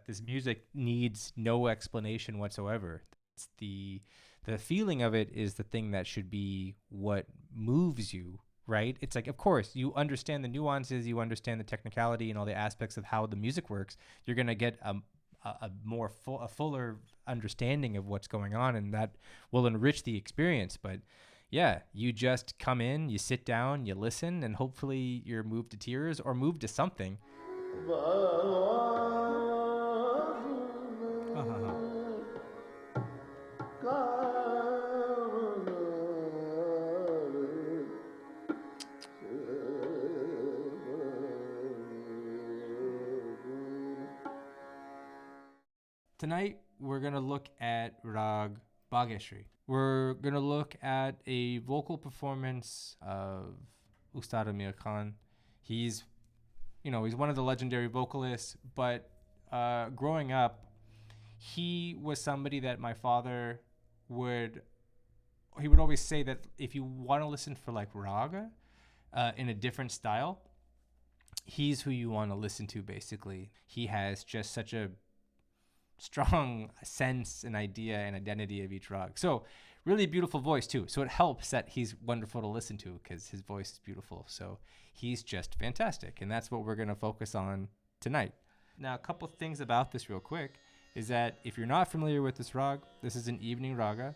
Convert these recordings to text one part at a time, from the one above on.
this music needs no explanation whatsoever. It's the feeling of it is the thing that should be what moves you, right? It's like, of course, you understand the nuances, you understand the technicality and all the aspects of how the music works. You're gonna get a fuller understanding of what's going on, and that will enrich the experience. But yeah, you just come in, you sit down, you listen, and hopefully you're moved to tears or moved to something. Tonight, we're going to look at Rag Bageshri. We're going to look at a vocal performance of Ustad Amir Khan. He's one of the legendary vocalists, but growing up, he was somebody that my father would always say that if you want to listen for like Raga in a different style, he's who you want to listen to, basically. He has just such a strong sense and idea and identity of each rag. So really beautiful voice too. So it helps that he's wonderful to listen to because his voice is beautiful. So he's just fantastic. And that's what we're going to focus on tonight. Now, a couple things about this real quick is that if you're not familiar with this rag, this is an evening raga.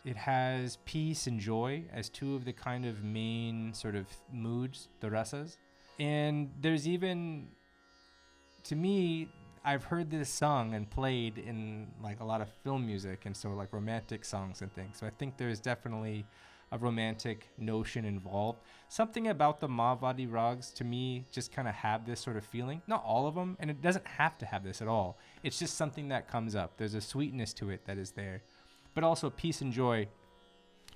It has peace and joy as two of the kind of main sort of moods, the rasas. And there's even, to me, I've heard this song and played in like a lot of film music and so like romantic songs and things. So I think there's definitely a romantic notion involved. Something about the Mahavadi rags to me just kind of have this sort of feeling. Not all of them, and it doesn't have to have this at all. It's just something that comes up. There's a sweetness to it that is there. But also peace and joy,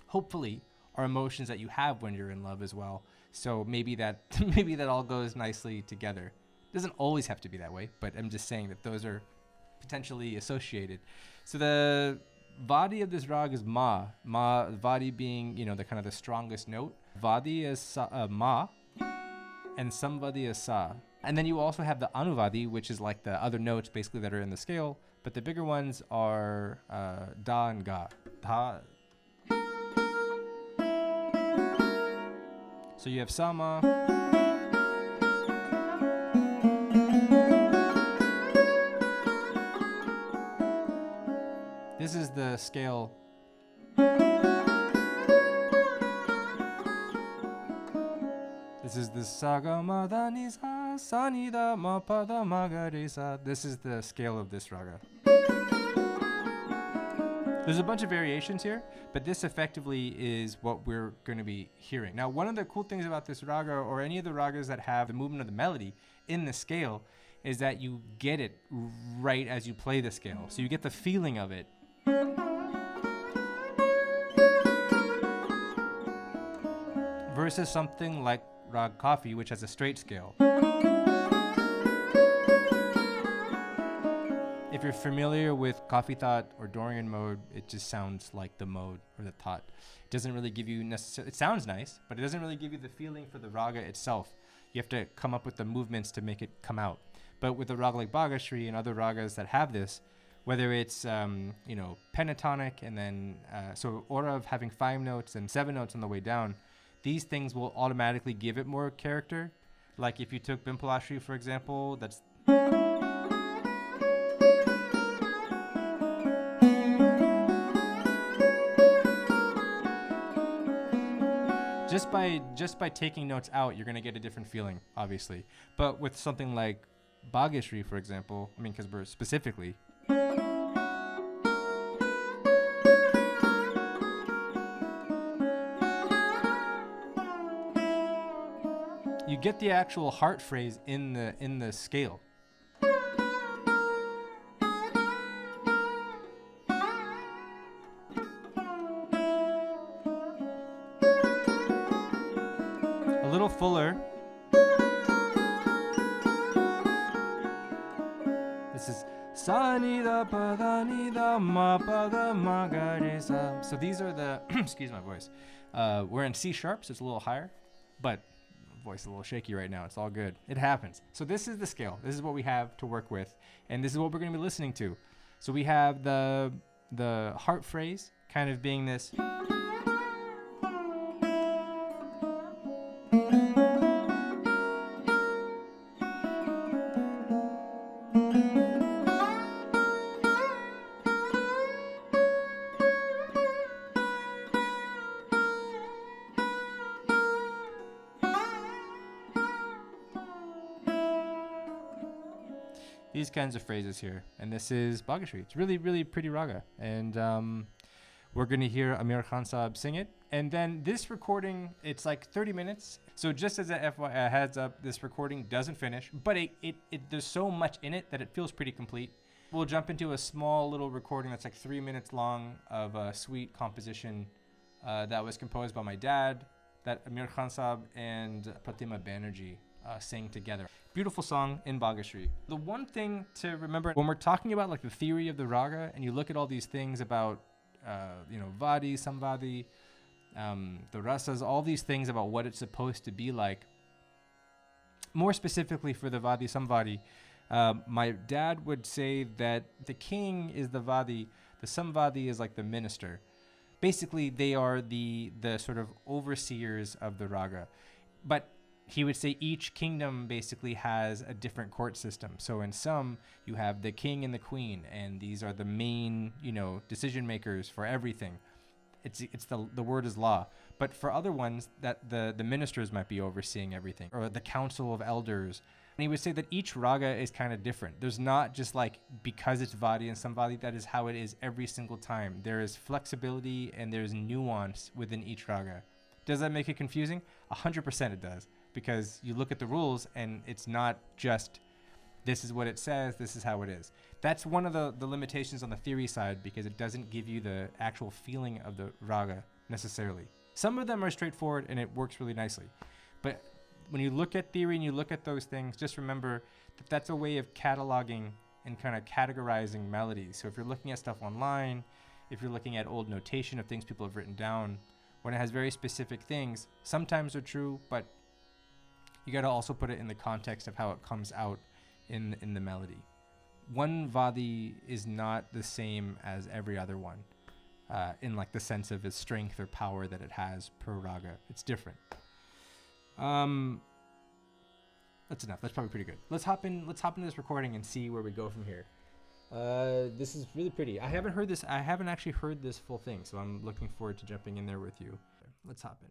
hopefully, are emotions that you have when you're in love as well. So maybe that all goes nicely together. Doesn't always have to be that way, but I'm just saying that those are potentially associated. So the vadi of this rag is ma. Ma, vadi being, the kind of the strongest note. Vadi is sa, ma, and samvadi is sa. And then you also have the anuvadi, which is like the other notes basically that are in the scale, but the bigger ones are da and ga. Da. So you have sama. This is the scale. This is the Saragam da ni sa sa ni da ma pa da ma ga re sa. This is the scale of this raga. There's a bunch of variations here, but this effectively is what we're going to be hearing. Now, one of the cool things about this raga, or any of the ragas that have the movement of the melody in the scale, is that you get it right as you play the scale. So you get the feeling of it. Versus something like Rag Coffee, which has a straight scale. If you're familiar with Coffee Thought or Dorian mode, it just sounds like the mode or the thought. It doesn't really give you necessarily, it sounds nice, but it doesn't really give you the feeling for the raga itself. You have to come up with the movements to make it come out. But with a raga like Bageshri and other ragas that have this, whether it's, pentatonic and then, so order of having 5 notes and 7 notes on the way down, these things will automatically give it more character. Like if you took Bimpalashri, for example, that's... Just by taking notes out, you're going to get a different feeling, obviously. But with something like Bageshri, for example, because we're specifically... You get the actual heart phrase in the scale. A little fuller. This is sa ni da pa da ni da ma pa da ma ga re sa. So these are the excuse my voice. We're in C sharp, so it's a little higher, but voice is a little shaky right now. It's all good. It happens. So this is the scale. This is what we have to work with, and this is what we're going to be listening to. So we have the heart phrase kind of being this. These kinds of phrases here, and this is Bageshri. It's really, really pretty raga, and we're gonna hear Amir Khan Saab sing it, and then this recording, it's like 30 minutes. So just as a heads up, this recording doesn't finish, but it there's so much in it that it feels pretty complete. We'll jump into a small little recording that's like 3 minutes long of a sweet composition that was composed by my dad, that Amir Khan Saab and Pratima Banerjee sang together. Beautiful song in Bageshri. The one thing to remember when we're talking about like the theory of the raga, and you look at all these things about, Vadi, Samvadi, the rasas, all these things about what it's supposed to be like. More specifically for the Vadi, Samvadi, my dad would say that the king is the Vadi, the Samvadi is like the minister. Basically, they are the sort of overseers of the raga. But he would say each kingdom basically has a different court system. So in some, you have the king and the queen, and these are the main, decision makers for everything. It's the word is law. But for other ones, that the ministers might be overseeing everything, or the council of elders. And he would say that each raga is kind of different. There's not just like, because it's Vadi and Samvadi, that is how it is every single time. There is flexibility and there's nuance within each raga. Does that make it confusing? 100% it does. Because you look at the rules and it's not just, this is what it says, this is how it is. That's one of the limitations on the theory side, because it doesn't give you the actual feeling of the raga necessarily. Some of them are straightforward and it works really nicely. But when you look at theory and you look at those things, just remember that that's a way of cataloging and kind of categorizing melodies. So if you're looking at stuff online, if you're looking at old notation of things people have written down, when it has very specific things, sometimes they're true, but you got to also put it in the context of how it comes out in the melody. One Vadi is not the same as every other one in like the sense of its strength or power that it has per raga. It's different. That's enough. That's probably pretty good. Let's hop into this recording and see where we go from here. This is really pretty. I haven't actually heard this full thing, so I'm looking forward to jumping in there with you. Let's hop in.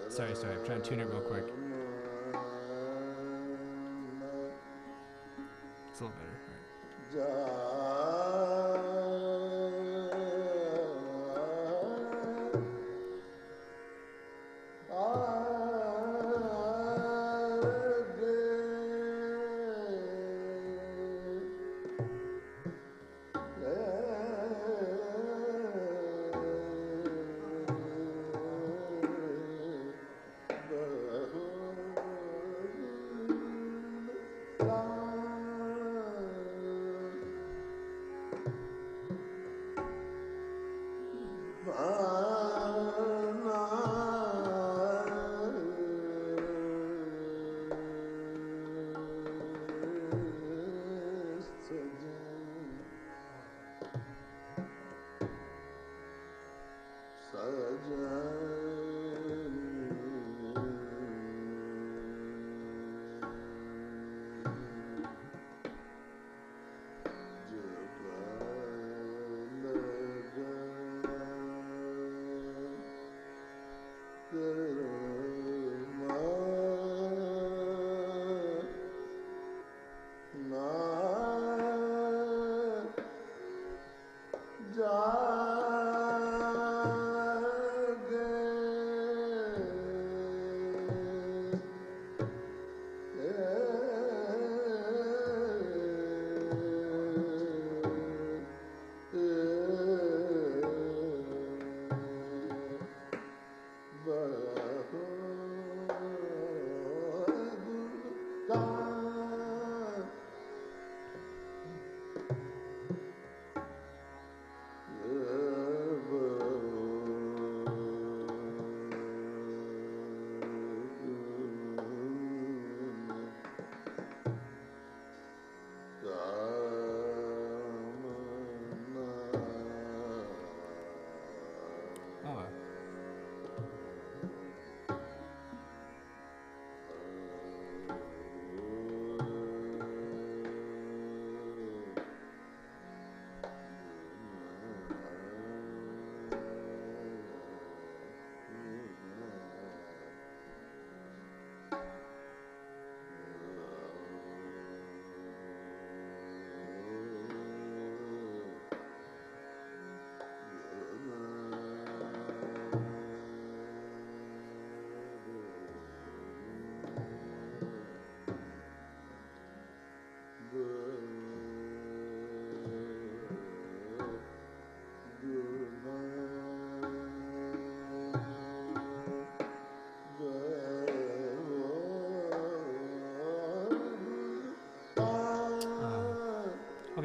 Sorry, I'm trying to tune it real quick. It's a little better. All right.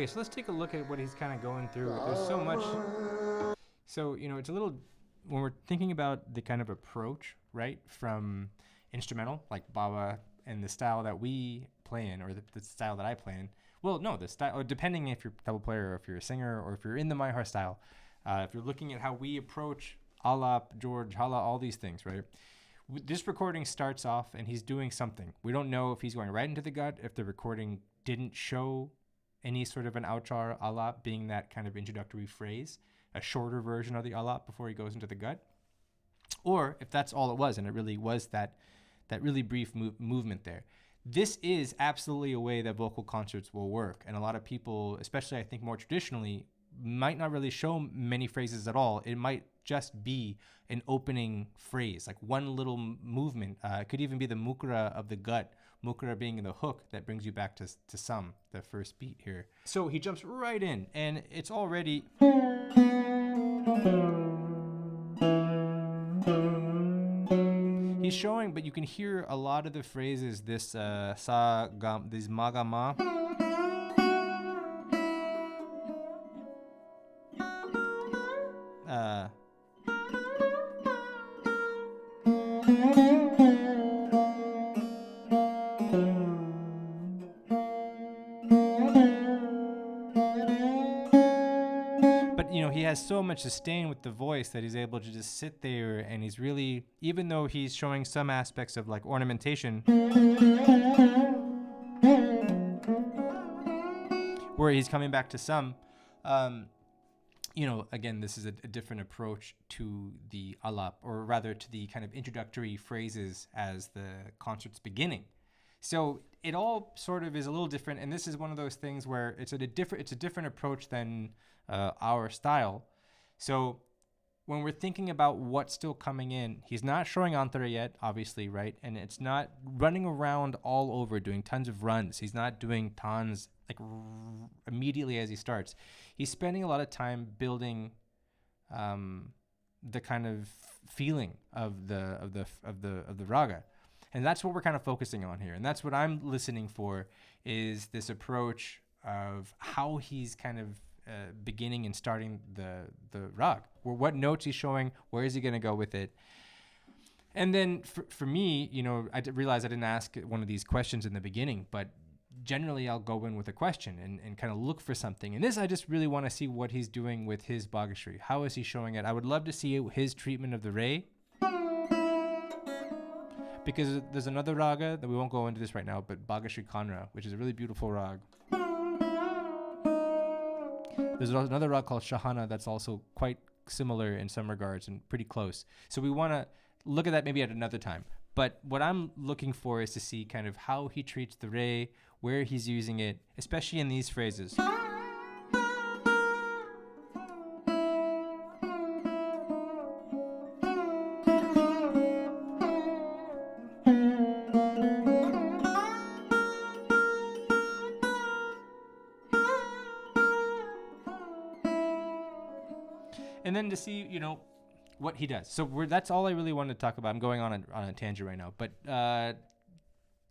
Okay, so let's take a look at what he's kind of going through. There's so much. So, it's a little, when we're thinking about the kind of approach, right, from instrumental, like Baba, and the style that we play in, or the style that I play in. Well, no, the style, depending if you're a double player, or if you're a singer, or if you're in the Maihar style. If you're looking at how we approach Alap, George, Hala, all these things, right? This recording starts off and he's doing something. We don't know if he's going right into the gut, if the recording didn't show any sort of an outchar Alap being that kind of introductory phrase, a shorter version of the Alap before he goes into the gut, or if that's all it was and it really was that really brief movement there. This is absolutely a way that vocal concerts will work. And a lot of people, especially I think more traditionally, might not really show many phrases at all. It might just be an opening phrase, like one little movement. It could even be the mukra of the gut, mukra being the hook that brings you back to Sam, the first beat here. So he jumps right in, and it's already... He's showing, but you can hear a lot of the phrases, this sa, gam, this ma, ga, ma. But, he has so much sustain with the voice that he's able to just sit there, and he's really, even though he's showing some aspects of like ornamentation, where he's coming back to some, again, this is a different approach to the alap, or rather to the kind of introductory phrases as the concert's beginning. So it all sort of is a little different, and this is one of those things where it's a different approach than our style. So when we're thinking about what's still coming in, he's not showing antara yet, obviously, right? And it's not running around all over doing tons of runs. He's not doing Taans like immediately as he starts. He's spending a lot of time building the kind of feeling of the raga. And that's what we're kind of focusing on here. And that's what I'm listening for, is this approach of how he's kind of beginning and starting the rag. What notes he's showing, where is he going to go with it? And then for me, I realized I didn't ask one of these questions in the beginning, but generally I'll go in with a question and kind of look for something. And this, I just really want to see what he's doing with his Bageshri. How is he showing it? I would love to see his treatment of the Re. Because there's another raga that we won't go into this right now, but Bageshri Kanra, which is a really beautiful rag. There's another rag called Shahana that's also quite similar in some regards and pretty close. So we want to look at that maybe at another time. But what I'm looking for is to see kind of how he treats the Re, where he's using it, especially in these phrases. And then to see, what he does. So that's all I really wanted to talk about. I'm going on a tangent right now, but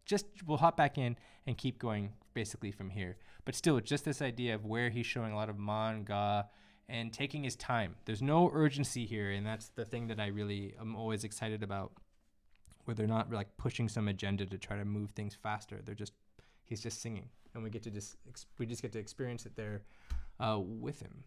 just we'll hop back in and keep going basically from here. But still, just this idea of where he's showing a lot of man, ga, and taking his time. There's no urgency here, and that's the thing that I really am always excited about, where they're not like pushing some agenda to try to move things faster. He's just singing, and we just get to experience it there with him.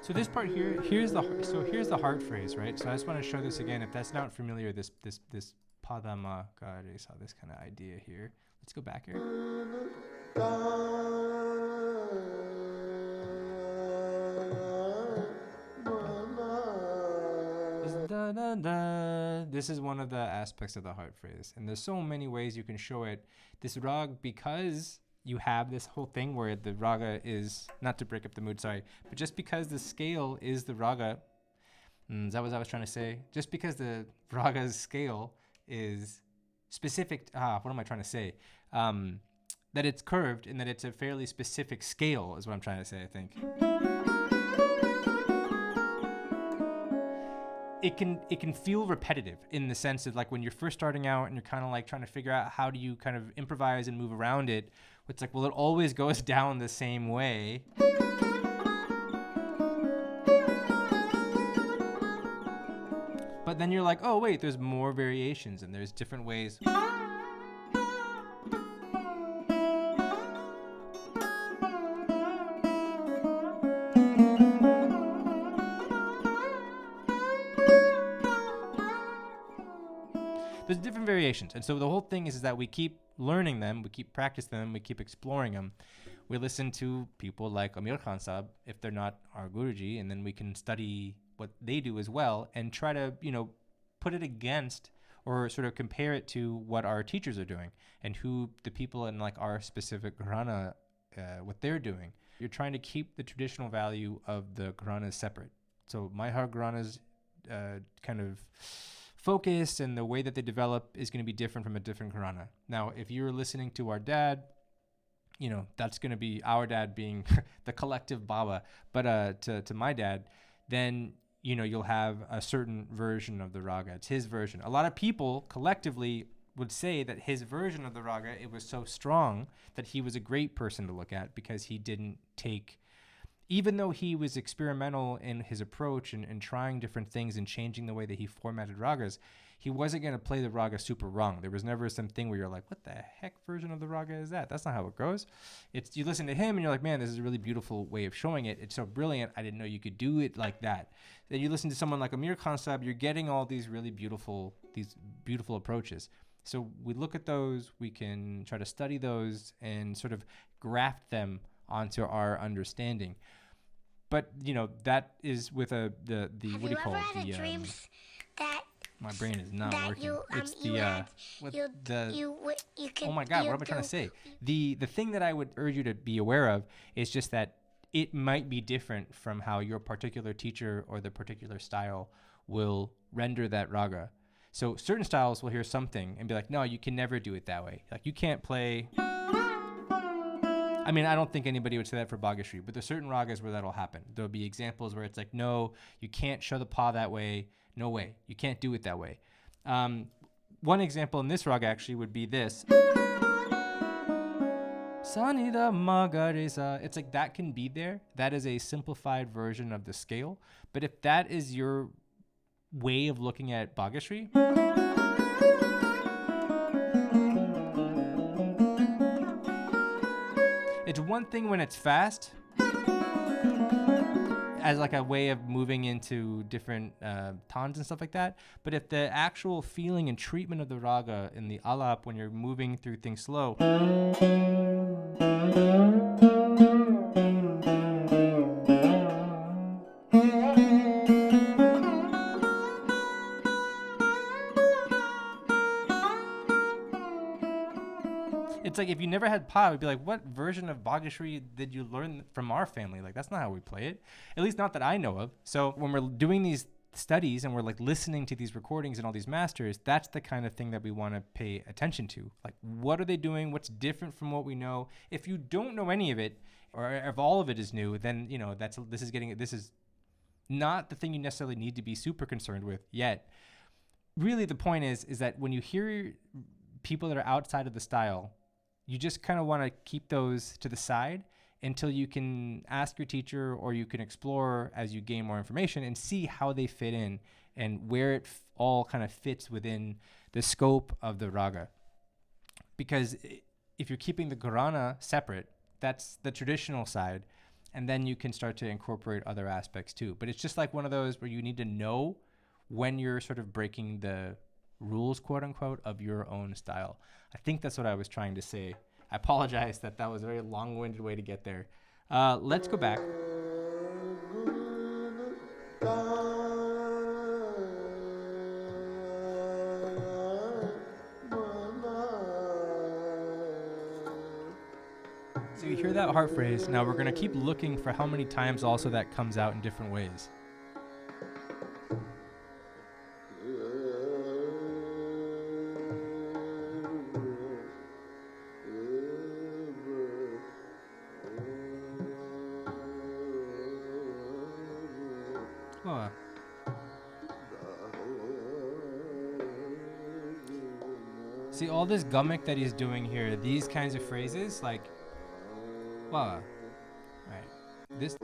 So this part here, here's the heart phrase, right? So I just want to show this again. If that's not familiar, this padama garesa, this kind of idea here. Let's go back here. This is one of the aspects of the heart phrase, and there's so many ways you can show it. This rag, because you have this whole thing where the raga is, not to break up the mood, sorry, but just because the scale is the raga, is that what I was trying to say? Just because the raga's scale is specific, what am I trying to say? That it's curved and that it's a fairly specific scale is what I'm trying to say, I think. It can feel repetitive in the sense of like when you're first starting out and you're kind of like trying to figure out how do you kind of improvise and move around it. It's like, well, it always goes down the same way. But then you're like, oh wait, there's more variations and there's different ways. There's different variations. And so the whole thing is that we keep learning them, we keep practicing them, we keep exploring them. We listen to people like Amir Khan Sahib, if they're not our Guruji, and then we can study what they do as well and try to, put it against or sort of compare it to what our teachers are doing and who the people in like our specific Gharana, what they're doing. You're trying to keep the traditional value of the Gharanas separate. So my Gharanas kind of focus and the way that they develop is going to be different from a different Gharana. Now, if you're listening to our dad, that's going to be our dad being the collective Baba. But to my dad, then, you'll have a certain version of the raga. It's his version. A lot of people collectively would say that his version of the raga, it was so strong that he was a great person to look at because he didn't take, even though he was experimental in his approach and trying different things and changing the way that he formatted ragas, he wasn't going to play the raga super wrong. There was never something where you're like, what the heck version of the raga is that? That's not how it goes. It's, you listen to him and you're like, man, this is a really beautiful way of showing it. It's so brilliant. I didn't know you could do it like that. Then you listen to someone like Amir Khan Sahib, you're getting all these really beautiful approaches. So we look at those, we can try to study those and sort of graft them onto our understanding. But that is with the what do you call it? Dreams that my brain is not working. It's oh my God, what am I trying to say? The thing that I would urge you to be aware of is just that it might be different from how your particular teacher or the particular style will render that raga. So certain styles will hear something and be like, no, you can never do it that way. Like you can't play. I mean, I don't think anybody would say that for Bageshri, but there's certain ragas where that'll happen. There'll be examples where it's like, no, you can't show the pa that way. No way. You can't do it that way. One example in this raga actually would be this. Sanida magaresa. It's like that can be there. That is a simplified version of the scale. But if that is your way of looking at Bageshri, it's one thing when it's fast, as like a way of moving into different Taans and stuff like that. But if the actual feeling and treatment of the raga in the alap when you're moving through things slow, it's like if you never had pa, it would be like, what version of Bageshri did you learn from our family? Like, that's not how we play it. At least not that I know of. So when we're doing these studies and we're like listening to these recordings and all these masters, that's the kind of thing that we want to pay attention to. Like, what are they doing? What's different from what we know? If you don't know any of it, or if all of it is new, then, this is not the thing you necessarily need to be super concerned with yet. Really, the point is that when you hear people that are outside of the style, you just kind of want to keep those to the side until you can ask your teacher or you can explore as you gain more information and see how they fit in and where it all kind of fits within the scope of the raga. Because if you're keeping the Gharana separate, that's the traditional side. and then you can start to incorporate other aspects too. But it's just like one of those where you need to know when you're sort of breaking the rules, quote unquote, of your own style. I think that's what I was trying to say. I apologize that was a very long-winded way to get there. Let's go back. So you hear that heart phrase. Now we're going to keep looking for how many times also that comes out in different ways. Oh. See, all this gummick that he's doing here, these kinds of phrases, like, wow, right, this.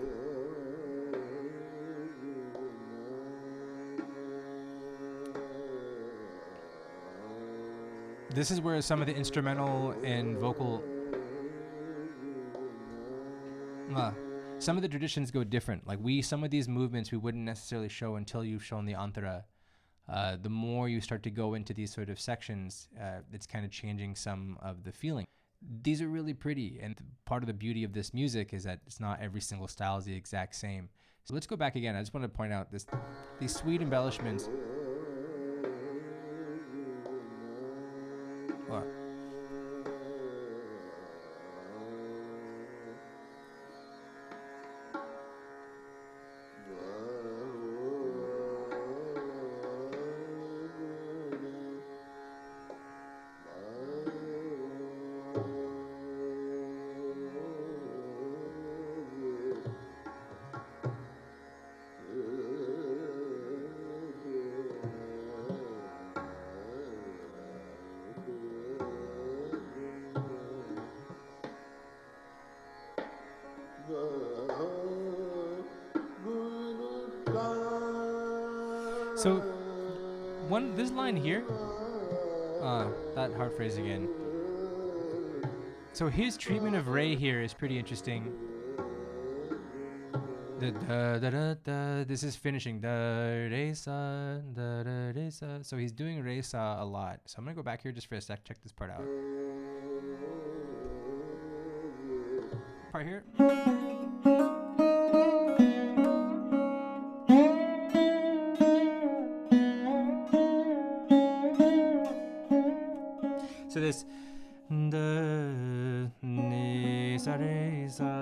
This is where some of the instrumental and vocal, some of the traditions go different. Like some of these movements we wouldn't necessarily show until you've shown the antara. The more you start to go into these sort of sections, it's kind of changing some of the feeling. These are really pretty, and part of the beauty of this music is that it's not every single style is the exact same. So let's go back again. I just want to point out these sweet embellishments. What? So, this line here, that hard phrase again. So his treatment of Re here is pretty interesting. This is finishing. Re sa, re sa. So he's doing Re sa a lot. So I'm going to go back here just for a sec, check this part out. Part here. So this,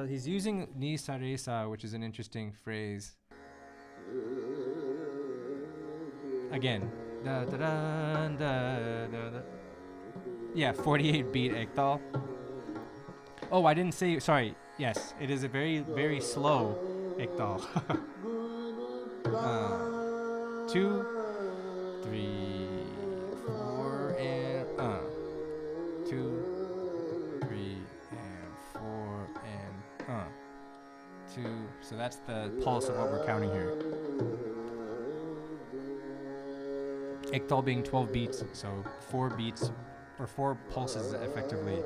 he's using ni sa re sa, which is an interesting phrase. Again, yeah, 48 beat Ektal. Oh, I didn't say. Sorry. Yes, it is a very, very slow Ektal. 2, 3, 4, and 2, 3, and 4, and 2. So that's the pulse of what we're counting here. Ektal being 12 beats, so 4 beats or 4 pulses effectively.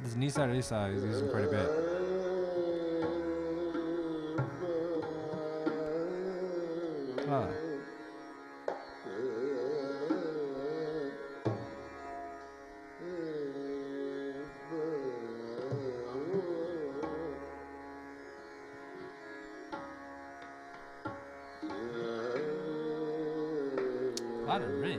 This Nisa Risa is using quite a bit. Ah. A lot of Re.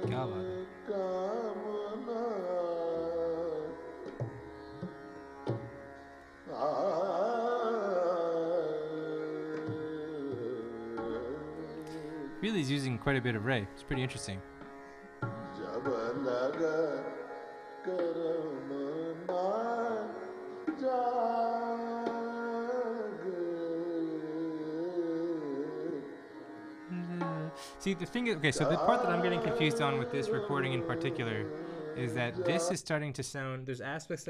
क्या बात है. Really is using quite a bit of Ray. It's pretty interesting. See, the thing is, okay, so the part that I'm getting confused on with this recording in particular is that this is starting to sound, there's aspects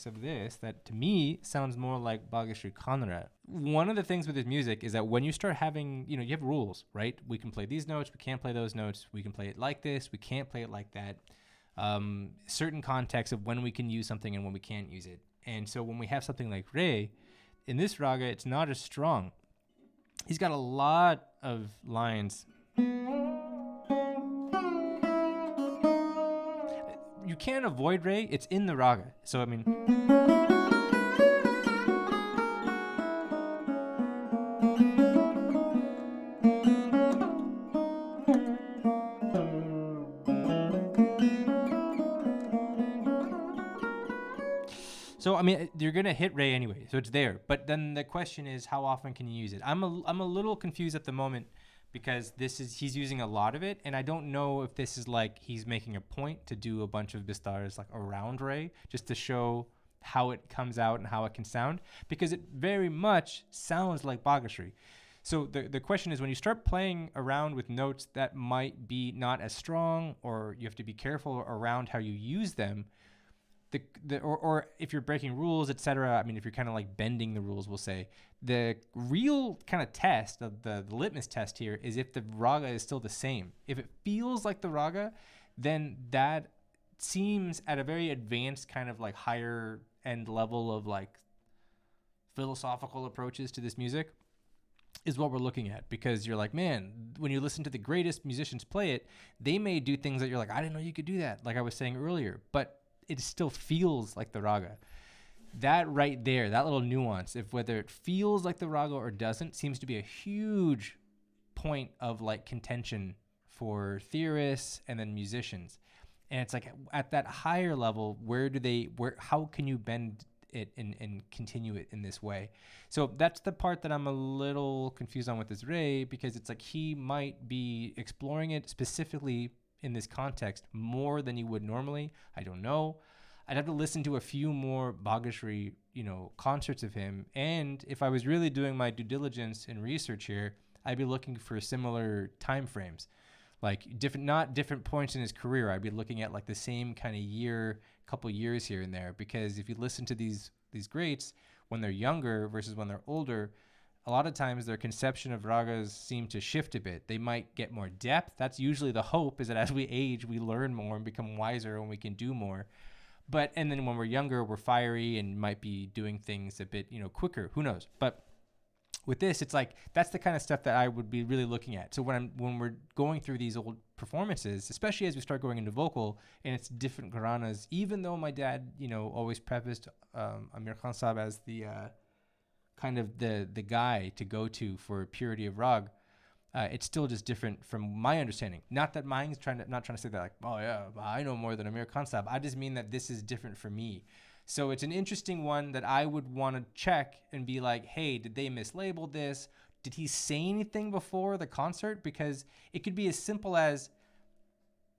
of this that to me sounds more like Bageshri Kanada. One of the things with his music is that when you start having, you have rules, right? We can play these notes, we can't play those notes, we can play it like this, we can't play it like that. Certain contexts of when we can use something and when we can't use it. And so when we have something like Re, in this raga, it's not as strong. He's got a lot of lines. You can't avoid Re. It's in the raga. So, I mean... So, I mean, you're going to hit Re anyway, so it's there. But then the question is, how often can you use it? I'm a little confused at the moment because he's using a lot of it, and I don't know if this is like he's making a point to do a bunch of bistars like around Re, just to show how it comes out and how it can sound, because it very much sounds like Bageshri. So the question is, when you start playing around with notes that might be not as strong, or you have to be careful around how you use them, or if you're breaking rules, etc. I mean, if you're kind of like bending the rules, we'll say, the real kind of test of the litmus test here is if the raga is still the same. If it feels like the raga, then that seems at a very advanced kind of like higher end level of like philosophical approaches to this music is what we're looking at, because you're like, man, when you listen to the greatest musicians play it, they may do things that you're like, I didn't know you could do that, like I was saying earlier, but it still feels like the raga. That right there, that little nuance, if whether it feels like the raga or doesn't, seems to be a huge point of like contention for theorists and then musicians. And it's like at that higher level, how can you bend it and continue it in this way? So that's the part that I'm a little confused on with this Re, because it's like he might be exploring it specifically in this context more than you would normally. I don't know. I'd have to listen to a few more Bageshri, concerts of him. And if I was really doing my due diligence and research here, I'd be looking for similar time frames, like not different points in his career. I'd be looking at like the same kind of couple years here and there, because if you listen to these greats when they're younger versus when they're older, a lot of times their conception of ragas seem to shift a bit. They might get more depth. That's usually the hope, is that as we age, we learn more and become wiser and we can do more. But, and then when we're younger, we're fiery and might be doing things a bit, quicker. Who knows? But with this, it's like, that's the kind of stuff that I would be really looking at. So when we're going through these old performances, especially as we start going into vocal and it's different gharanas, even though my dad, always prefaced Amir Khan Sahib as the kind of the guy to go to for purity of rag, it's still just different from my understanding. Not that mine's not trying to say that like, oh yeah, I know more than Amir Khan Sahib. I just mean that this is different for me. So it's an interesting one that I would want to check and be like, hey, did they mislabel this? Did he say anything before the concert? Because it could be as simple as,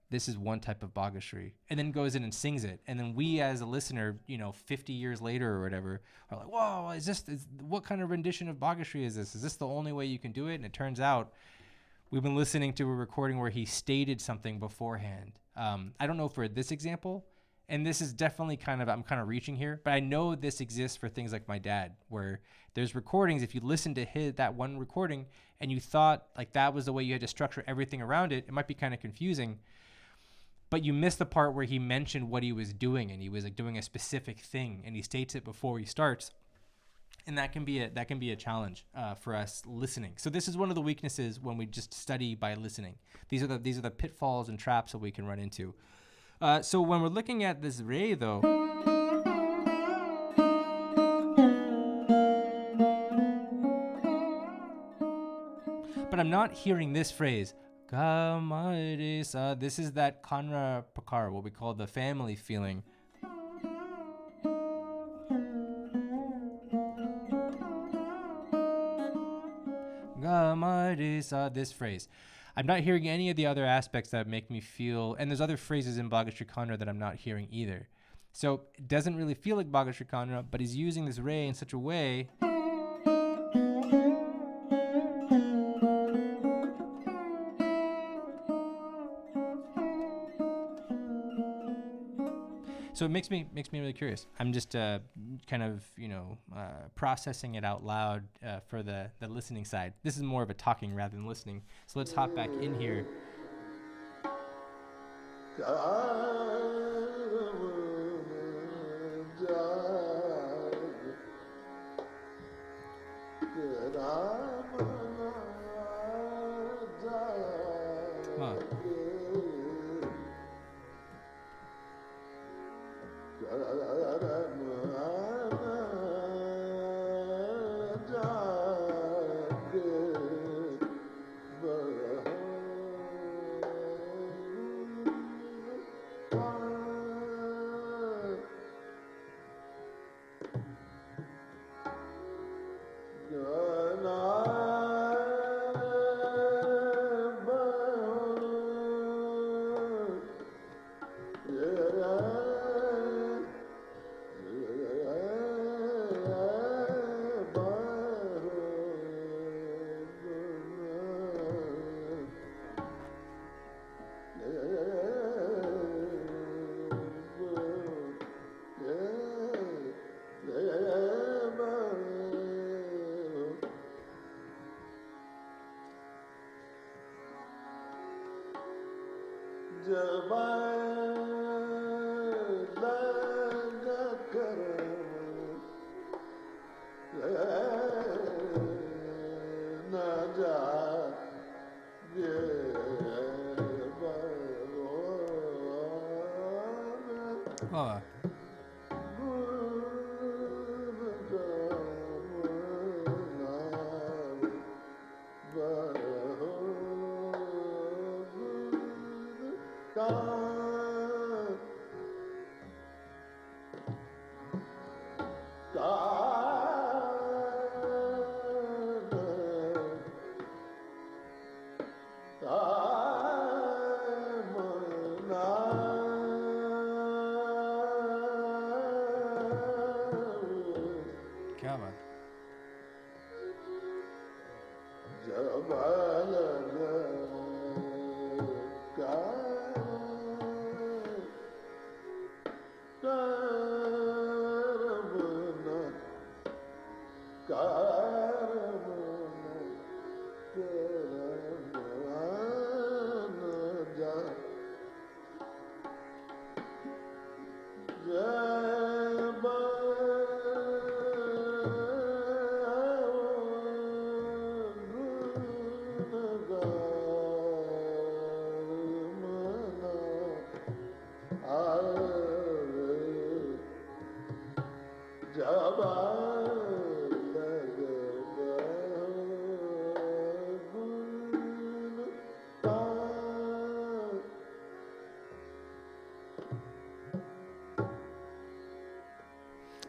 this is one type of Bageshri, and then goes in and sings it. And then we as a listener, 50 years later or whatever, are like, whoa, what kind of rendition of Bageshri is this? Is this the only way you can do it? And it turns out we've been listening to a recording where he stated something beforehand. I don't know for this example, and this is definitely I'm kind of reaching here, but I know this exists for things like my dad, where there's recordings, if you listen to that one recording and you thought like that was the way you had to structure everything around it, it might be kind of confusing. But you missed the part where he mentioned what he was doing, and he was like doing a specific thing, and he states it before he starts, and that can be a challenge for us listening. So this is one of the weaknesses when we just study by listening. These are the pitfalls and traps that we can run into. So when we're looking at this re though, but I'm not hearing this phrase. This is that Kanra Prakar, what we call the family feeling. This phrase. I'm not hearing any of the other aspects that make me feel, and there's other phrases in Bageshri Kanra that I'm not hearing either. So it doesn't really feel like Bageshri Kanra, but he's using this re in such a way so it makes me really curious. I'm just processing it out loud for the listening side. This is more of a talking rather than listening. So let's hop back in here.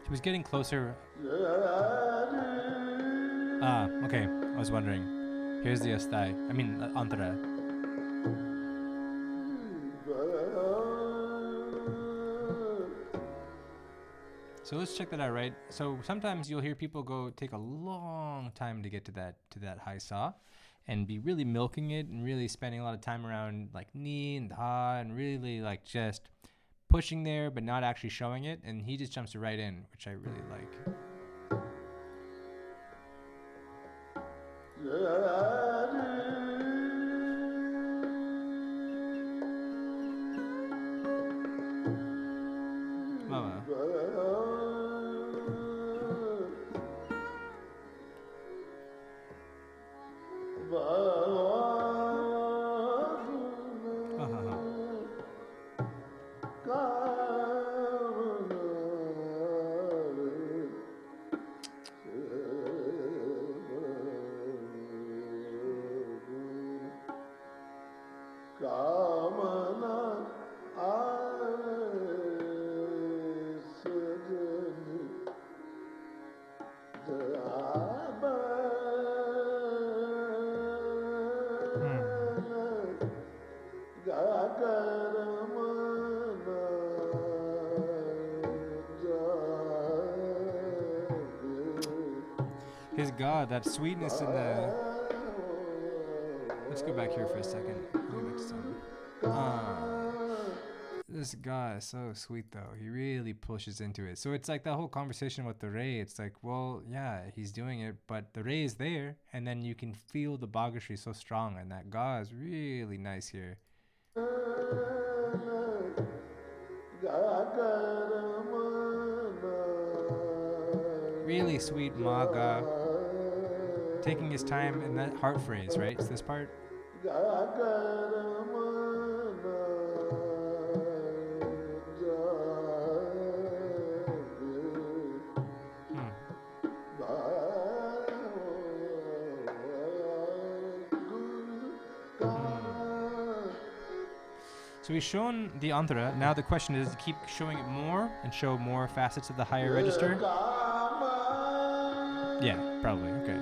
She was getting closer. Okay. I was wondering. Here's the Antara. So let's check that out, right? So sometimes you'll hear people take a long time to get to that high sa, and be really milking it and really spending a lot of time around like ni and ha and really like just pushing there but not actually showing it, and he just jumps right in, which I really like. His God, that sweetness in the... Let's go back here for a second. This guy is so sweet, though. He really pushes into it. So it's like that whole conversation with the Re. It's like, well, yeah, he's doing it, but the Re is there, and then you can feel the Bageshri so strong, and that Ga is really nice here. Really sweet Maga. Taking his time in that heart phrase, right? It's this part. So we've shown the Antara. Now the question is to keep showing it more and show more facets of the higher register. Yeah, probably. Okay.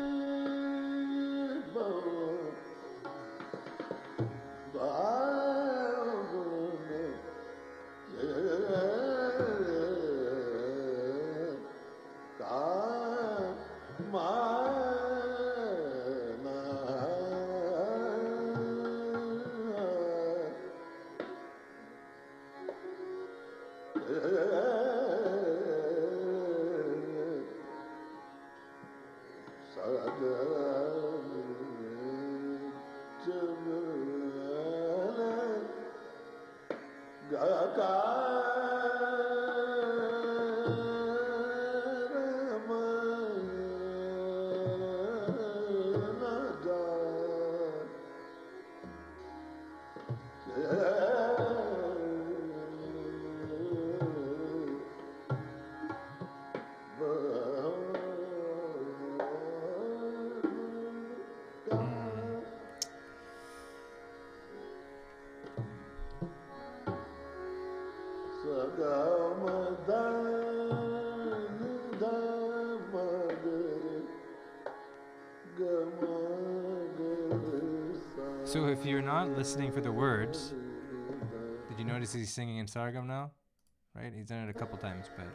So if you're not listening for the words, did you notice he's singing in Saragam now? Right? He's done it a couple times, but...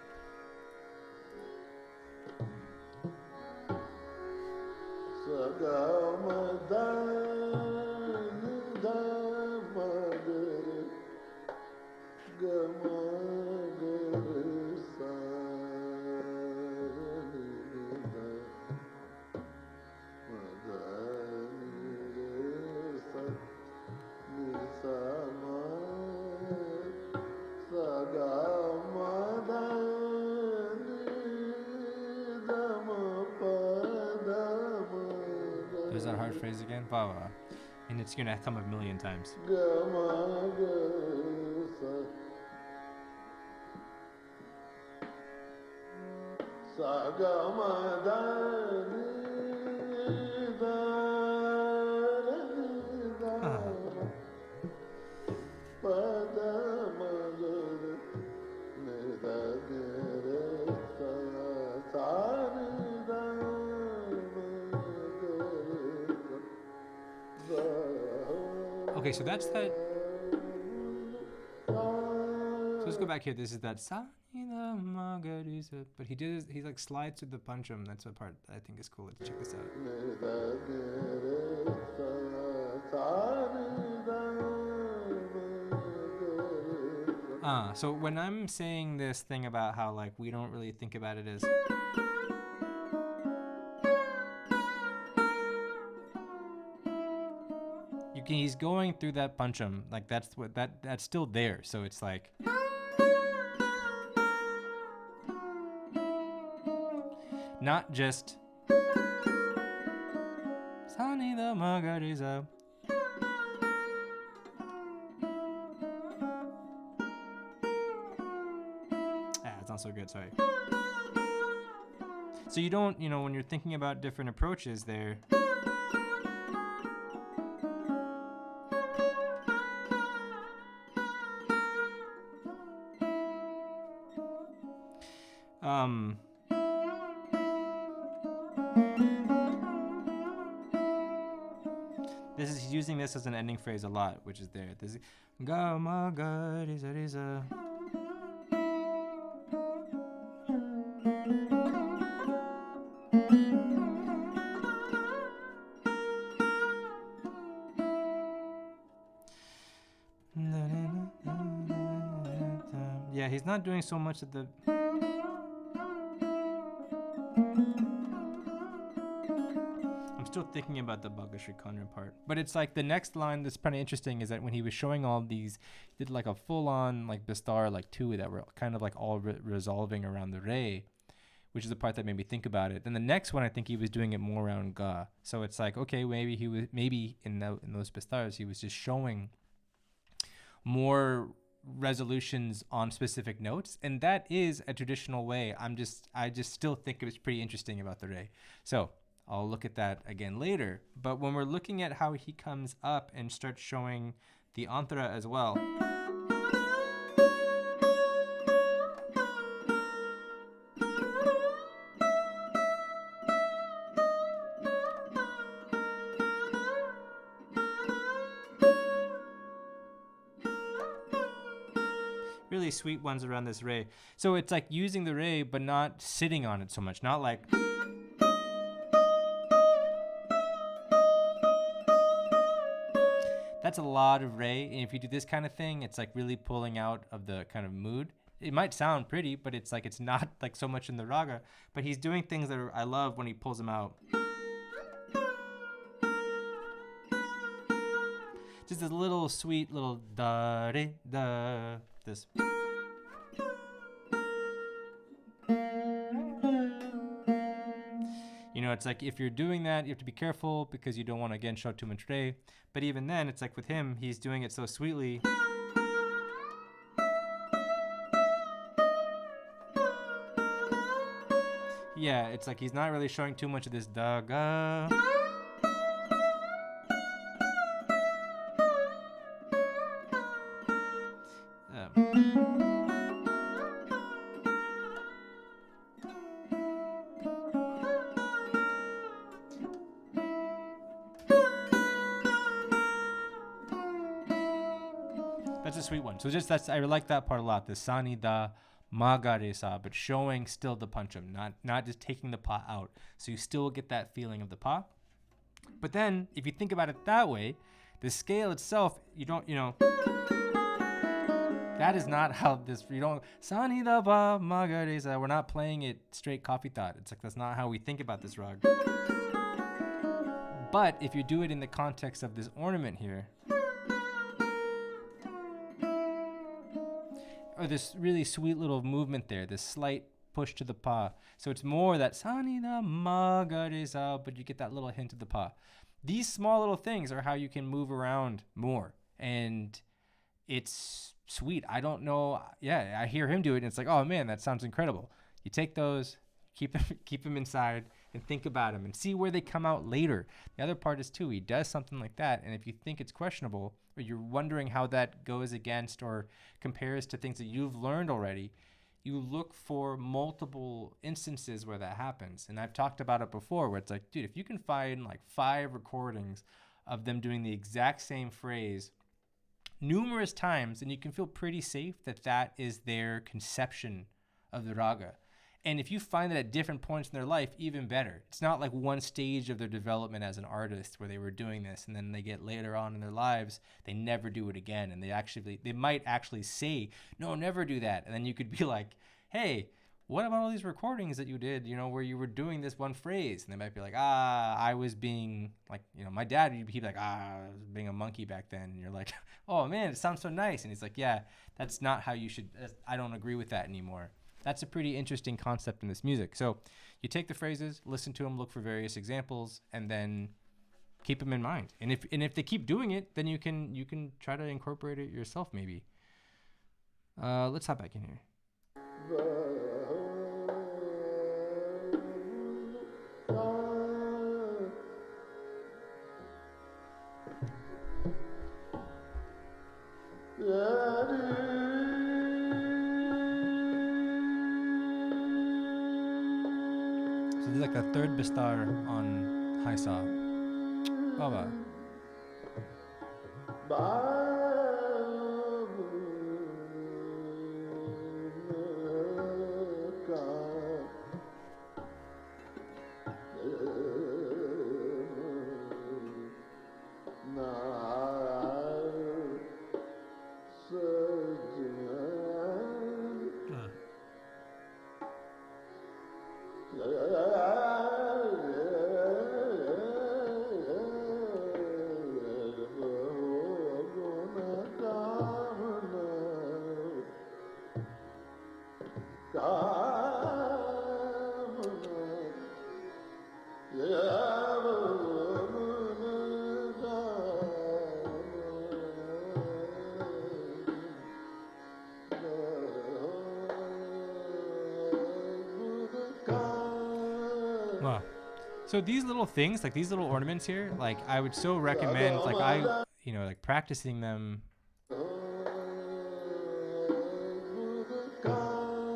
There's that hard phrase again. Baba. And it's gonna come a million times. Okay, so that's that. So let's go back here. This is that sa ni da ma ga re sa. But he like slides through the pancham. That's a part that I think is cool. Let's check this out. So when I'm saying this thing about how like we don't really think about it as he's going through that pancham, like that's still there. So it's like not just sa ni da ma ga re sa. It's not so good, sorry. So you don't, when you're thinking about different approaches there, he's using this as an ending phrase a lot, which is there. This ga ma ga re sa re sa. Yeah, he's not doing so much of the. I'm still thinking about the Bageshri Conrad part. But it's like the next line that's pretty interesting is that when he was showing all these, he did like a full-on like Bistar, like two that were kind of like all resolving around the Re, which is the part that made me think about it. Then the next one, I think he was doing it more around Ga. So it's like, okay, maybe in those Bistars, he was just showing more resolutions on specific notes, and that is a traditional way. I just still think it was pretty interesting about the Re. So I'll look at that again later. But when we're looking at how he comes up and starts showing the antara as well, really sweet ones around this Re. So it's like using the Re but not sitting on it so much, not like that's a lot of Re. And if you do this kind of thing, it's like really pulling out of the kind of mood. It might sound pretty, but it's like it's not like so much in the raga. But he's doing things that I love when he pulls them out. Just this little sweet little da re da. This. It's like if you're doing that, you have to be careful because you don't want to again show too much Re. But even then, it's like with him, he's doing it so sweetly. Yeah, it's like he's not really showing too much of this da ga. That's a sweet one. So I like that part a lot. The sani da magare sa, but showing still the pancham, not just taking the pa out. So you still get that feeling of the pa. But then if you think about it that way, the scale itself, that is not how this, sani da pa magare sa. We're not playing it straight coffee thought. It's like that's not how we think about this rag. But if you do it in the context of this ornament here, or this really sweet little movement there, this slight push to the pa. So it's more that sani da magare sa, but you get that little hint of the pa. These small little things are how you can move around more. And it's sweet. I don't know. Yeah, I hear him do it and it's like, oh man, that sounds incredible. You take those, keep them inside and think about them and see where they come out later. The other part is too, he does something like that. And if you think it's questionable, or you're wondering how that goes against or compares to things that you've learned already, you look for multiple instances where that happens. And I've talked about it before where it's like, dude, if you can find like 5 recordings of them doing the exact same phrase numerous times, and you can feel pretty safe that that is their conception of the raga. And if you find that at different points in their life, even better. It's not like one stage of their development as an artist where they were doing this, and then they get later on in their lives, they never do it again. And they might actually say, no, never do that. And then you could be like, hey, what about all these recordings that you did, where you were doing this one phrase? And they might be like, I was being like, my dad, he'd be like, I was being a monkey back then. And you're like, oh man, it sounds so nice. And he's like, yeah, that's not how you should, I don't agree with that anymore. That's a pretty interesting concept in this music. So you take the phrases, listen to them, look for various examples, and then keep them in mind. And if they keep doing it, then you can try to incorporate it yourself maybe. Let's hop back in here. So there's like a third bistar on high sa. Baba. Wow. So these little things, like these little ornaments here, like I would so recommend, like practicing them.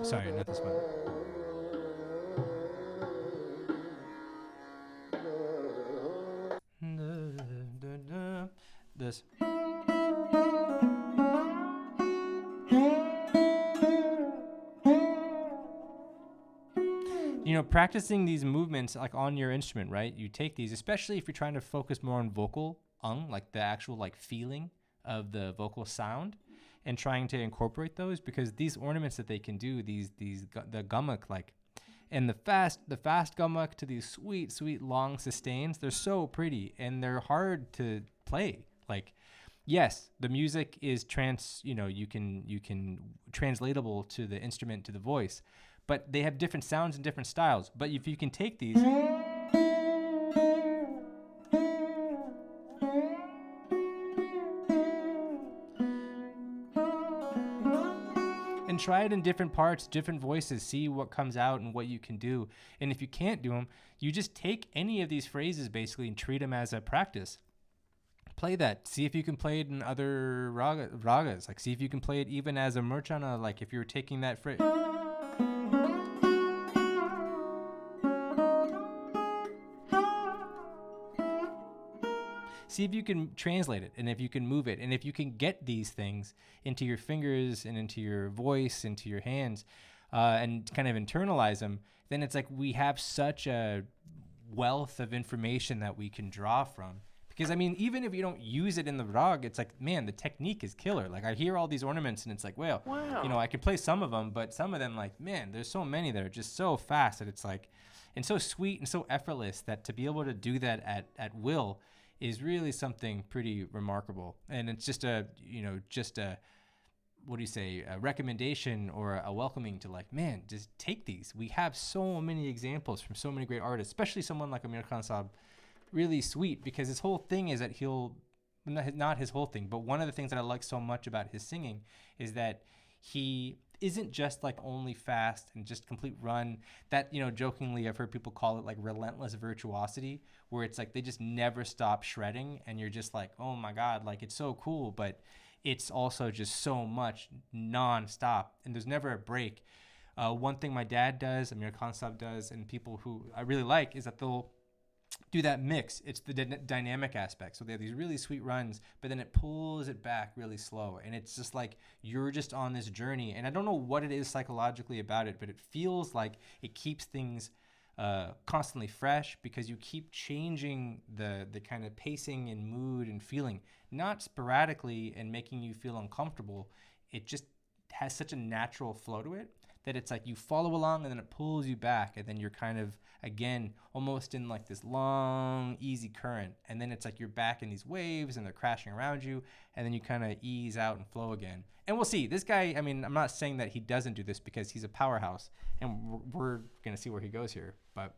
Sorry, not this one. This. Practicing these movements like on your instrument, right? You take these, especially if you're trying to focus more on vocal, like the actual like feeling of the vocal sound, and trying to incorporate those, because these ornaments that they can do, the gamak, like, and the fast gamak to these sweet long sustains, they're so pretty and they're hard to play. Like, yes, the music is you can translatable to the instrument, to the voice, but they have different sounds and different styles. But if you can take these and try it in different parts, different voices, see what comes out and what you can do. And if you can't do them, you just take any of these phrases basically and treat them as a practice. Play that. See if you can play it in other ragas. Like, see if you can play it even as a murchana, like if you're taking that phrase. See if you can translate it, and if you can move it, and if you can get these things into your fingers and into your voice, into your hands, and kind of internalize them, then it's like we have such a wealth of information that we can draw from. Because, I mean, even if you don't use it in the rag, it's like, man, the technique is killer. Like, I hear all these ornaments, and it's like, well, wow. I can play some of them, but some of them, like, man, there's so many that are just so fast that it's like, and so sweet and so effortless that to be able to do that at will is really something pretty remarkable. And it's just a recommendation or a welcoming to, like, man, just take these. We have so many examples from so many great artists, especially someone like Amir Khan Saab, really sweet, because his whole thing is that not his whole thing, but one of the things that I like so much about his singing is that he isn't just like only fast and just complete run. That, jokingly, I've heard people call it like relentless virtuosity, where it's like they just never stop shredding and you're just like, oh my God, like it's so cool, but it's also just so much non-stop and there's never a break. One thing my dad does, Amir Khan Saab does, and people who I really like is that they'll do that mix. It's the dynamic aspect. So they have these really sweet runs, but then it pulls it back really slow. And it's just like you're just on this journey. And I don't know what it is psychologically about it, but it feels like it keeps things constantly fresh because you keep changing the kind of pacing and mood and feeling, not sporadically and making you feel uncomfortable. It just has such a natural flow to it that it's like you follow along and then it pulls you back, and then you're kind of again almost in like this long easy current, and then it's like you're back in these waves and they're crashing around you, and then you kind of ease out and flow again. And we'll see. This guy, I mean, I'm not saying that he doesn't do this because he's a powerhouse, and we're gonna see where he goes here, but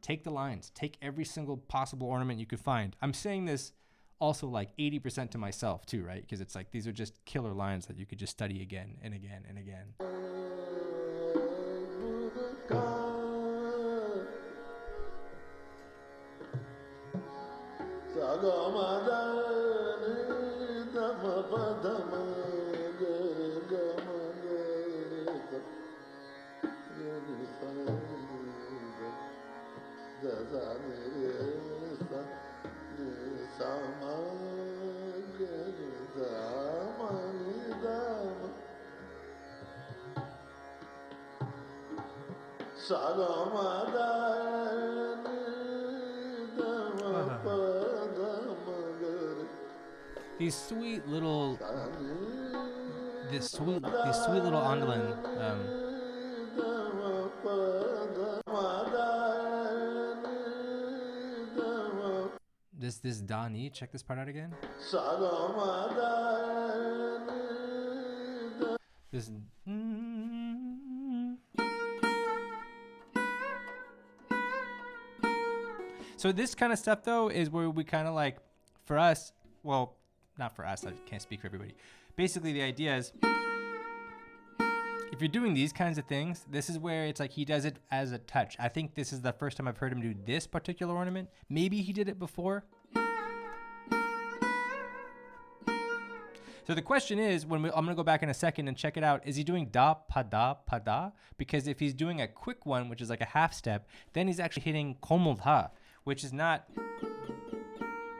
take the lines, take every single possible ornament you could find. I'm saying this also like 80% to myself too, right? Because it's like these are just killer lines that you could just study again and again and again. These sweet little, these sweet little Andalin. This Dani, check this part out again. This. So this kind of stuff though is where we kind of like, for us, well, not for us, I can't speak for everybody. Basically the idea is, if you're doing these kinds of things, this is where it's like he does it as a touch. I think this is the first time I've heard him do this particular ornament. Maybe he did it before. So the question is, I'm going to go back in a second and check it out. Is he doing da, pa, da, pa, da? Because if he's doing a quick one, which is like a half step, then he's actually hitting komul-ha, which is not,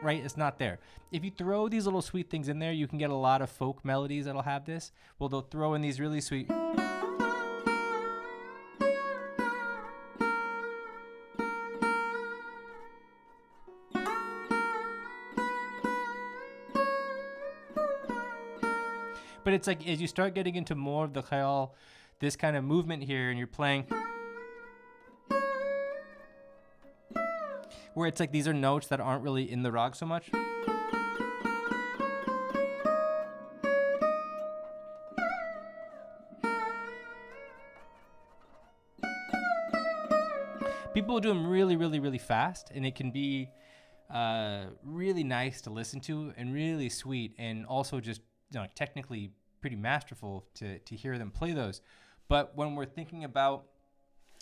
right? It's not there. If you throw these little sweet things in there, you can get a lot of folk melodies that'll have this. Well, they'll throw in these really sweet. But it's like as you start getting into more of the Kheyal, this kind of movement here, and you're playing, where it's like these are notes that aren't really in the rag so much. People do them really, really, really fast, and it can be really nice to listen to and really sweet, and also just technically pretty masterful to hear them play those. But when we're thinking about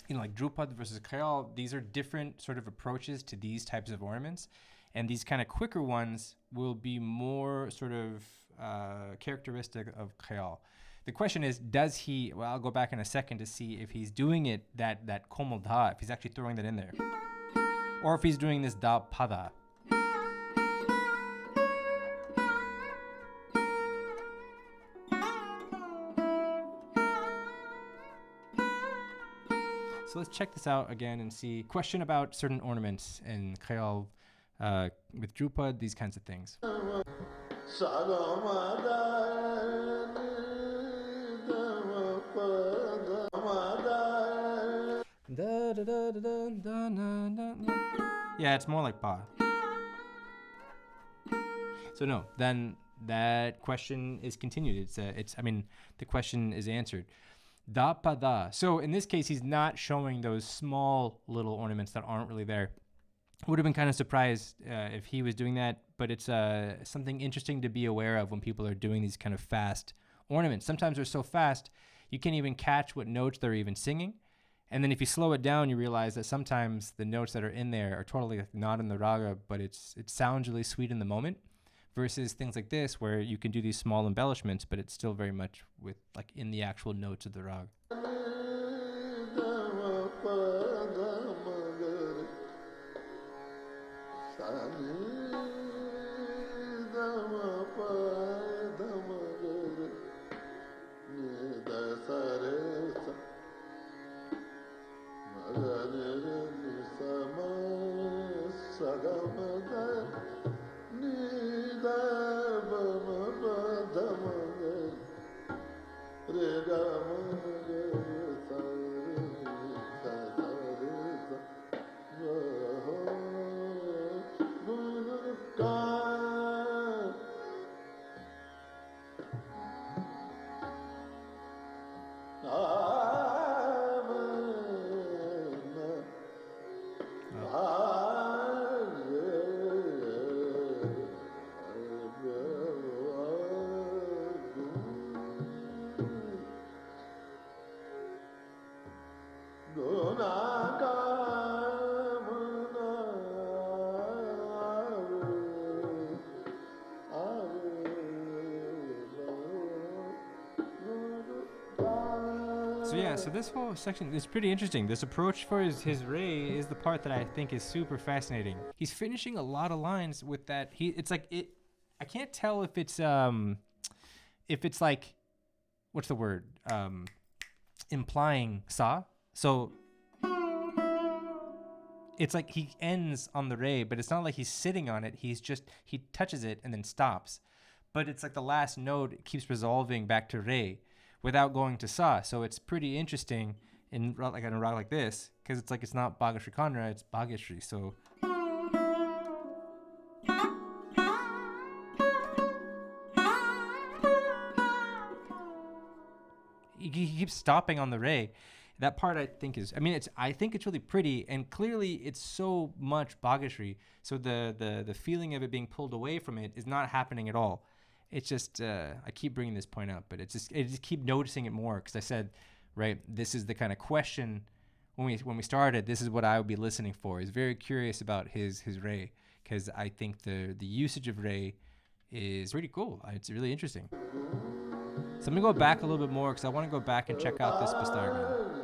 like Drupad versus Kheyal, these are different sort of approaches to these types of ornaments, and these kind of quicker ones will be more sort of characteristic of Kheyal. The question is, does he, well, I'll go back in a second to see if he's doing it that komul da, if he's actually throwing that in there, or if he's doing this da pada. So let's check this out again and see. Question about certain ornaments in Kheyal with Drupad, these kinds of things. Yeah, it's more like pa. So no, then that question is continued. I mean, the question is answered. Da pa da. So in this case, he's not showing those small little ornaments that aren't really there. Would have been kind of surprised if he was doing that, but it's something interesting to be aware of when people are doing these kind of fast ornaments. Sometimes they're so fast, you can't even catch what notes they're even singing. And then if you slow it down, you realize that sometimes the notes that are in there are totally not in the raga, but it sounds really sweet in the moment. Versus things like this, where you can do these small embellishments, but it's still very much with like in the actual notes of the rag. So yeah, so this whole section is pretty interesting. This approach for his Ray is the part that I think is super fascinating. He's finishing a lot of lines with that. It's like it. I can't tell if it's like, what's the word? Implying Sa. So it's like he ends on the Ray, but it's not like he's sitting on it. He touches it and then stops. But it's like the last note keeps resolving back to Re without going to Sa. So it's pretty interesting in a rock like this, because it's like it's not Bageshri Kanra, it's Bageshri. So he keeps stopping on the Re. That part I think is really pretty, and clearly it's so much Bageshri. So the feeling of it being pulled away from it is not happening at all. It's just I keep bringing this point up, but I just keep noticing it more, because I said, right, this is the kind of question when we started. This is what I would be listening for. Is very curious about his Re, because I think the usage of Re is pretty cool. It's really interesting. So I'm gonna go back a little bit more, because I want to go back and check out this Bastargan.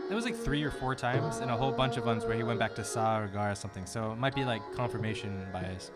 There was like 3 or 4 times, and a whole bunch of ones where he went back to Sa or Ga or something. So it might be like confirmation bias.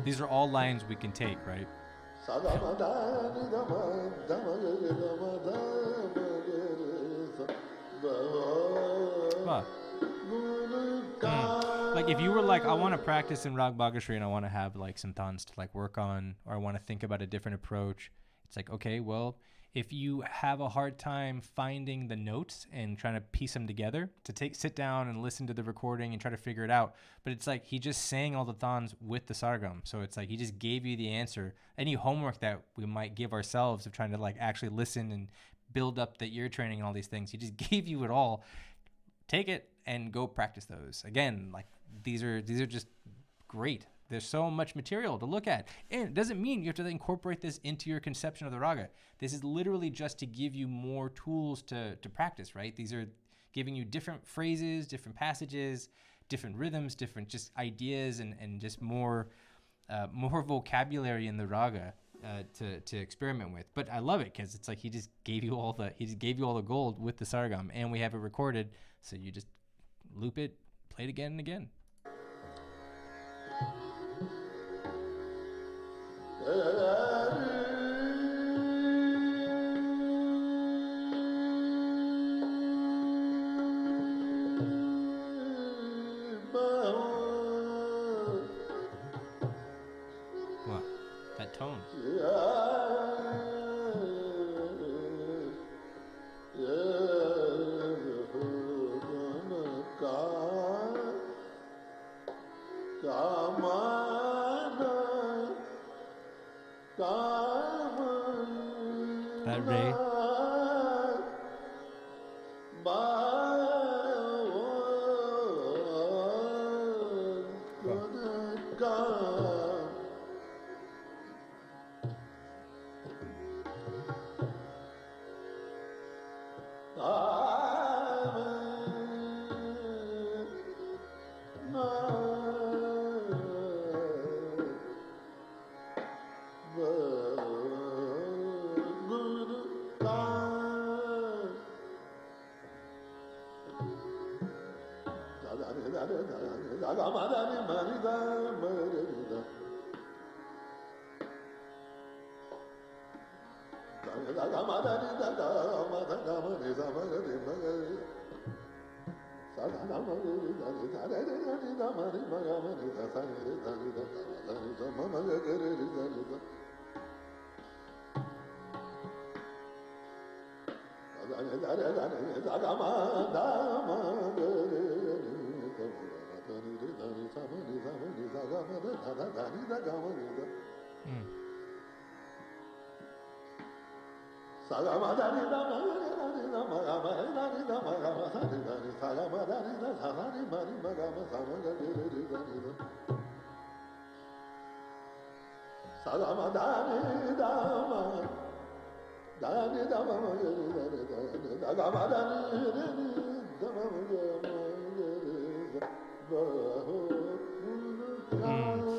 These are all lines we can take, right? Wow. Like if you were like, I want to practice in Rag Bageshri and I want to have like some Taans to like work on, or I want to think about a different approach. It's like, okay, well, if you have a hard time finding the notes and trying to piece them together, to sit down and listen to the recording and try to figure it out. But it's like he just sang all the Taans with the Saragam. So it's like he just gave you the answer. Any homework that we might give ourselves of trying to like actually listen and build up the ear training and all these things, he just gave you it all. Take it and go practice those. Again, like these are just great. There's so much material to look at. And it doesn't mean you have to incorporate this into your conception of the raga. This is literally just to give you more tools to practice, right? These are giving you different phrases, different passages, different rhythms, different just ideas, and just more vocabulary in the raga to experiment with. But I love it because it's like he just gave you all the gold with the Saragam, and we have it recorded, so you just loop it, play it again and again. Wow, that tone. That Re.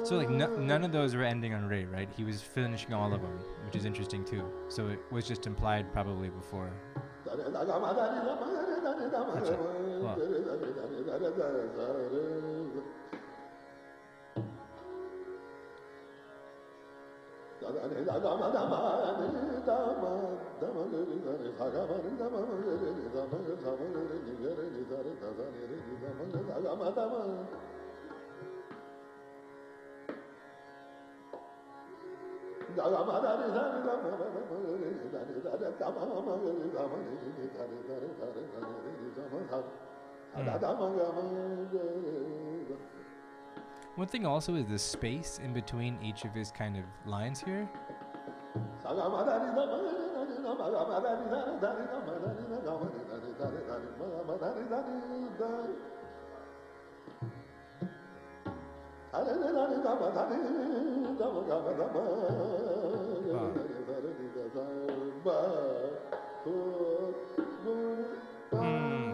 So like none of those were ending on Re, right? He was finishing all of them, which is interesting too. So it was just implied probably before. Gotcha. Wow. One thing also is the space in between each of his kind of lines here.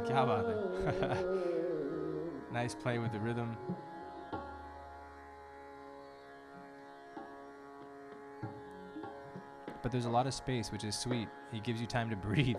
Kya baat hai. Nice play with the rhythm. But there's a lot of space, which is sweet. He gives you time to breathe.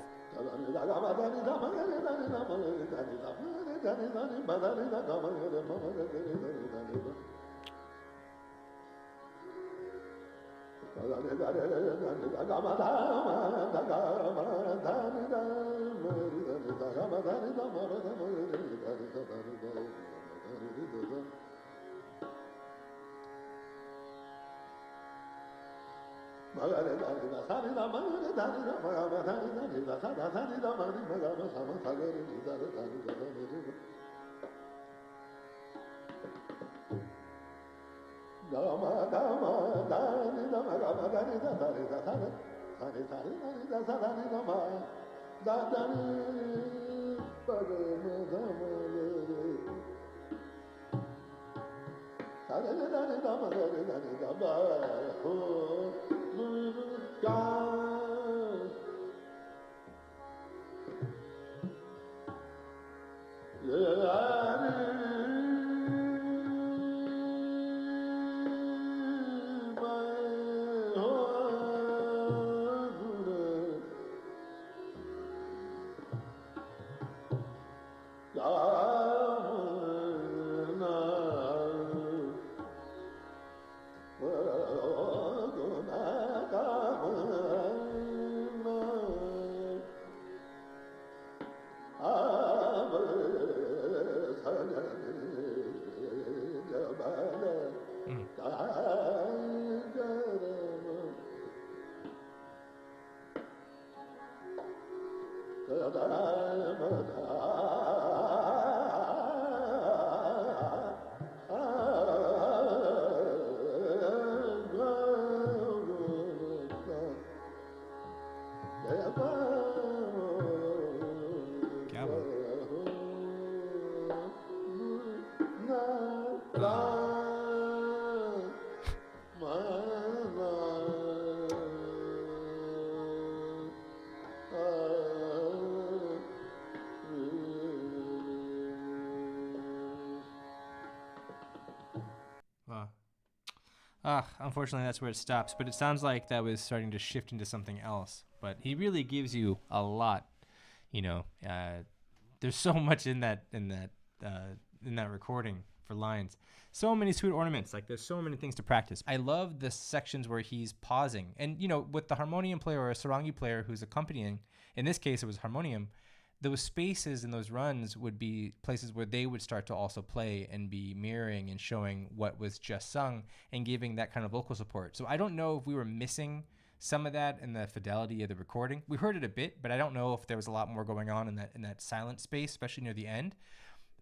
Unfortunately, that's where it stops. But it sounds like that was starting to shift into something else. But he really gives you a lot. You know, there's so much in that recording for lines. So many sweet ornaments. Like there's so many things to practice. I love the sections where he's pausing, and you know, with the harmonium player or a sarangi player who's accompanying. In this case, it was harmonium. Those spaces and those runs would be places where they would start to also play and be mirroring and showing what was just sung and giving that kind of vocal support. So I don't know if we were missing some of that in the fidelity of the recording. We heard it a bit, but I don't know if there was a lot more going on in that silent space, especially near the end.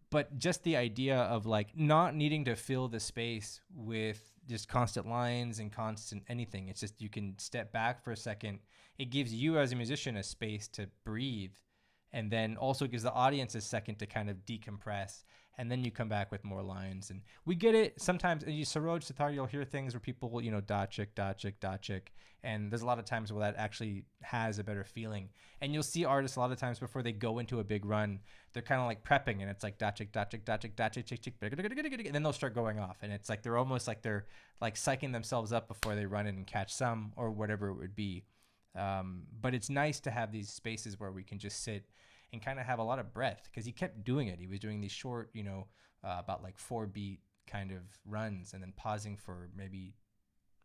But just the idea of like not needing to fill the space with just constant lines and constant anything. It's just you can step back for a second. It gives you as a musician a space to breathe, and then also gives the audience a second to kind of decompress, and then you come back with more lines. And we get it sometimes. In Saroj Sitar, you'll hear things where people, you know, dachik, dachik, dachik, and there's a lot of times where that actually has a better feeling. And you'll see artists a lot of times before they go into a big run, they're kind of like prepping, and it's like dachik, dachik, dachik, dachik, chick, chick, and then they'll start going off, and it's like they're almost like they're like psyching themselves up before they run in and catch some or whatever it would be. But it's nice to have these spaces where we can just sit and kind of have a lot of breath, because he kept doing it. He was doing these short, you know, about like 4-beat kind of runs, and then pausing for maybe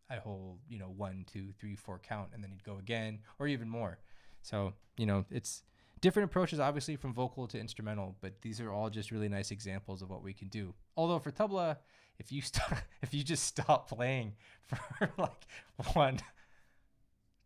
a whole, you know, 1, 2, 3, 4 count, and then he'd go again or even more. So, you know, it's different approaches, obviously, from vocal to instrumental, but these are all just really nice examples of what we can do. Although for tabla, if you just stop playing for like 1,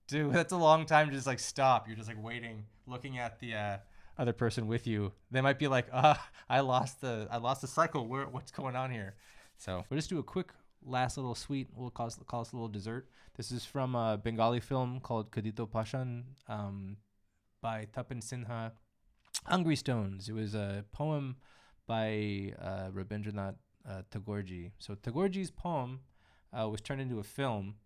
2, that's a long time to just like stop. You're just like waiting, looking at the other person with you. They might be like, I lost the cycle. What's going on here? So we'll just do a quick last little sweet. We'll call this a little dessert. This is from a Bengali film called Kshudita Pashan by Tapan Sinha. Hungry Stones. It was a poem by Rabindranath Tagore. So Tagore's poem was turned into a film,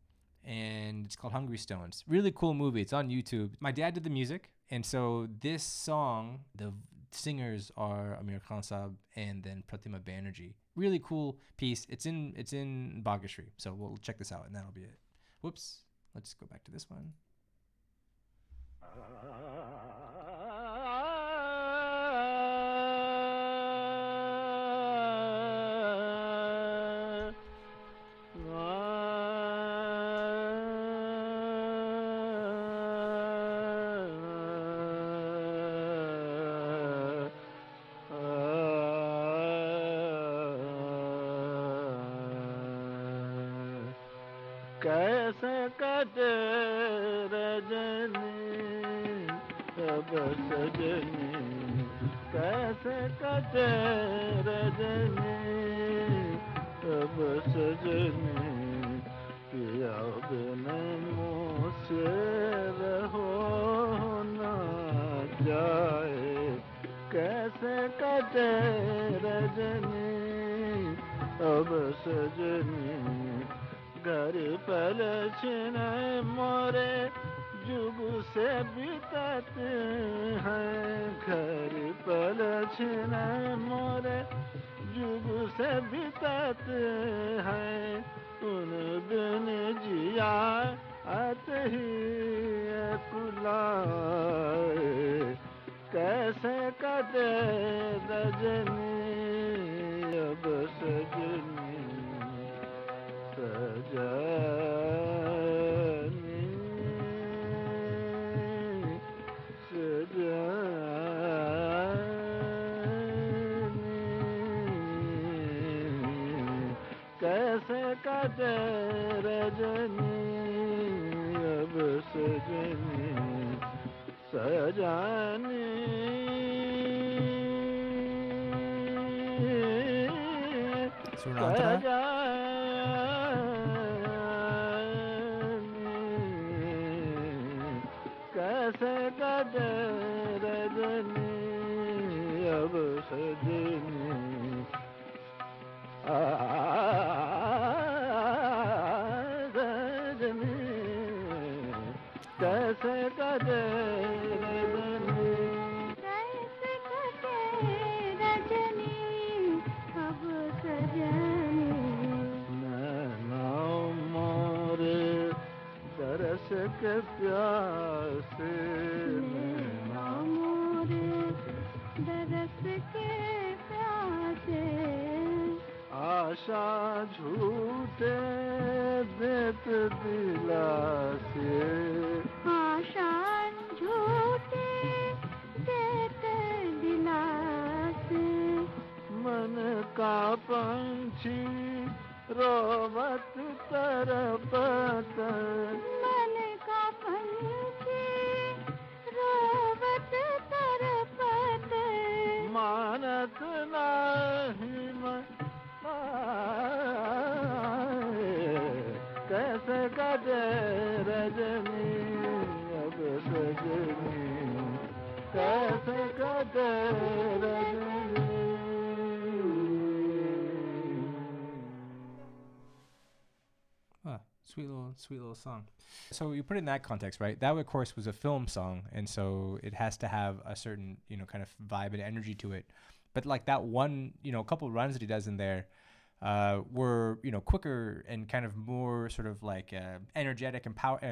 and it's called Hungry Stones. Really cool movie. It's on YouTube. My dad did the music, and so this song, the singers are Amir Khan Saab and then Pratima Banerjee. Really cool piece. It's in Bageshri. So we'll check this out, and that'll be it. Whoops. Let's go back to this one. कैसे कटे रजनी अब सजनी कैसे कटे रजनी अब सजनी पिया बिन मुझसे रहो ना जाए कैसे कटे रजनी अब सजनी घर पल छिन मोरे जुग से बीतत हैं घर पल छिन मोरे जुग से बीतत हैं उन बिन जिया आत ही कुलाए कैसे कटे रजनी अब सजनी सजनी सजनी कैसे कटे रजनी अब सजनी सजनी Subrata. कैसे कटे रजनी अब सजनी रजनी कैसे कटे रजनी कैसे कटे रजनी अब सजनी नैना मोरे तरस के प्यासे नैना मोरे दरस के प्यासे आशा झूठे देत दिलासे आशा झूठे देते दिलासे मन का पंछी रोवत तरपत मन का पंछी रोवत तरपत मानत नहीं मन कैसे कटे रजनी अब सजनी कैसे कटे Rajni Sweet little song. So you put it in that context, right? That, of course, was a film song, and so it has to have a certain, kind of vibe and energy to it. But like that one, a couple of runs that he does in there were, quicker and kind of more sort of like energetic and not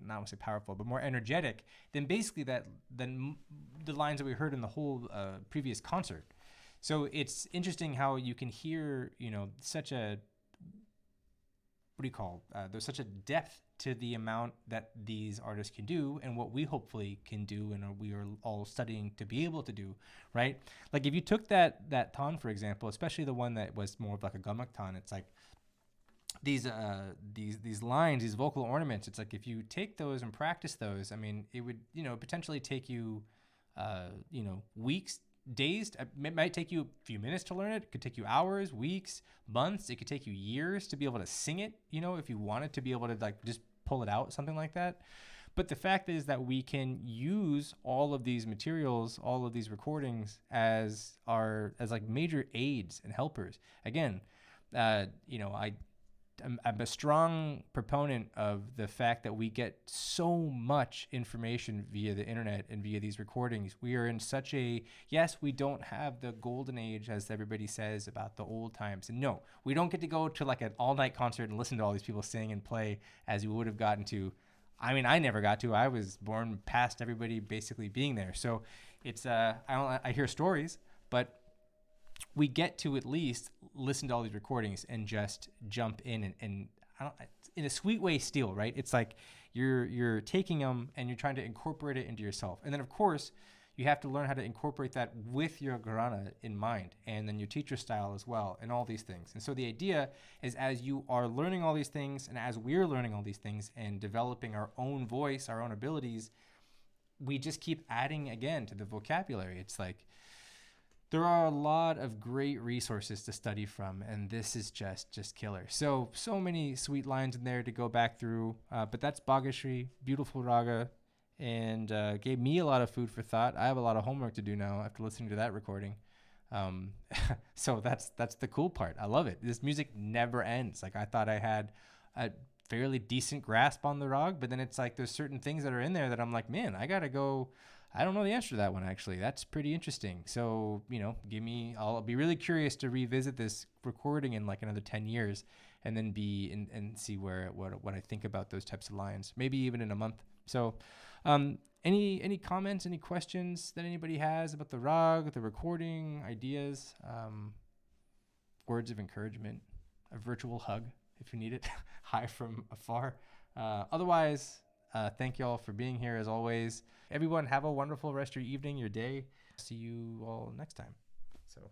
want to say powerful, but more energetic than basically than the lines that we heard in the whole previous concert. So it's interesting how you can hear, such a there's such a depth to the amount that these artists can do and what we hopefully can do and we are all studying to be able to do, right? Like if you took that Taans, for example, especially the one that was more of like a gamak Taans, it's like these lines, these vocal ornaments, it's like if you take those and practice those, I mean, it would, potentially take you, weeks, days. It might take you a few minutes to learn it. It could take you hours, weeks, months. It could take you years to be able to sing it, if you wanted to be able to like just pull it out, something like that. But the fact is that we can use all of these materials, all of these recordings as like major aids and helpers. Again, I'm a strong proponent of the fact that we get so much information via the internet and via these recordings. We are in such yes, we don't have the golden age, as everybody says, about the old times. And no, we don't get to go to like an all-night concert and listen to all these people sing and play as we would have gotten to. I mean, I never got to. I was born past everybody basically being there. So it's, I hear stories, but we get to at least listen to all these recordings and just jump in and in a sweet way still, right? It's like you're taking them and you're trying to incorporate it into yourself. And then of course, you have to learn how to incorporate that with your Gharana in mind, and then your teacher style as well, and all these things. And so the idea is, as you are learning all these things, and as we're learning all these things and developing our own voice, our own abilities, we just keep adding again to the vocabulary. It's like there are a lot of great resources to study from, and this is just killer. So many sweet lines in there to go back through. But that's Bageshri, beautiful raga, and gave me a lot of food for thought. I have a lot of homework to do now after listening to that recording. So that's the cool part. I love it. This music never ends. Like, I thought I had a fairly decent grasp on the rag, but then it's like there's certain things that are in there that I'm like, man, I gotta go. I don't know the answer to that one, actually. That's pretty interesting. So, I'll be really curious to revisit this recording in like another 10 years and then and see what I think about those types of lines, maybe even in a month. So any comments, any questions that anybody has about the rag, the recording, ideas, words of encouragement, a virtual hug if you need it, hi from afar. Otherwise, thank you all for being here as always. Everyone, have a wonderful rest of your evening, your day. See you all next time. So.